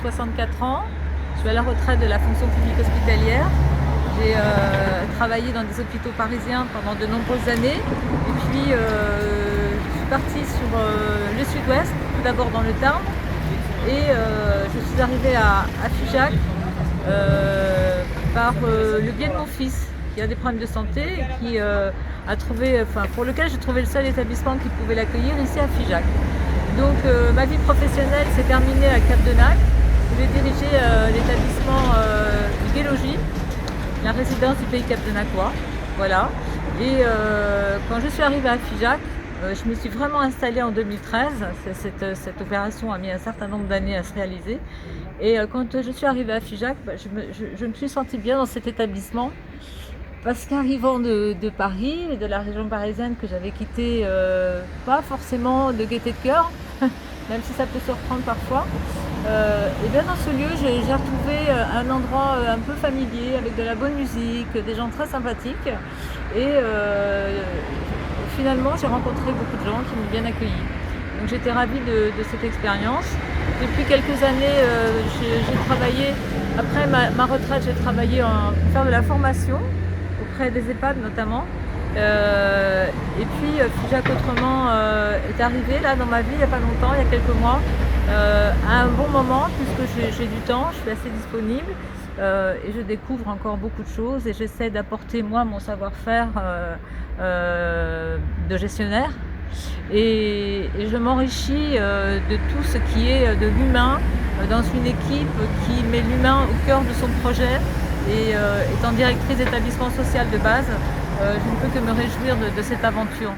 64 ans. Je suis à la retraite de la fonction publique hospitalière. J'ai travaillé dans des hôpitaux parisiens pendant de nombreuses années. Et puis, je suis partie sur le sud-ouest, tout d'abord dans le Tarn. Et je suis arrivée à Figeac par le biais de mon fils, qui a des problèmes de santé et qui pour lequel j'ai trouvé le seul établissement qui pouvait l'accueillir ici à Figeac. Donc ma vie professionnelle s'est terminée à Cap-de-Nac, où j'ai dirigé l'établissement Guélogis, la résidence du pays Cap-de-Nacois. Voilà. Et quand je suis arrivée à Figeac, je me suis vraiment installée en 2013. Cette opération a mis un certain nombre d'années à se réaliser. Et quand je suis arrivée à Figeac, je me suis sentie bien dans cet établissement. Parce qu'arrivant de Paris et de la région parisienne que j'avais quitté, pas forcément de gaieté de cœur, même si ça peut surprendre parfois, et bien dans ce lieu j'ai retrouvé un endroit un peu familier, avec de la bonne musique, des gens très sympathiques, et finalement j'ai rencontré beaucoup de gens qui m'ont bien accueilli. Donc j'étais ravie de cette expérience. Depuis quelques années, j'ai travaillé, après ma retraite, j'ai travaillé pour faire de la formation auprès des EHPAD notamment. Et puis Figeac Autrement est arrivé là dans ma vie il n'y a pas longtemps, il y a quelques mois, à un bon moment, puisque j'ai du temps, je suis assez disponible et je découvre encore beaucoup de choses et j'essaie d'apporter moi mon savoir-faire de gestionnaire et je m'enrichis de tout ce qui est de l'humain dans une équipe qui met l'humain au cœur de son projet. Et étant directrice d'établissement social de base, je ne peux que me réjouir de cette aventure.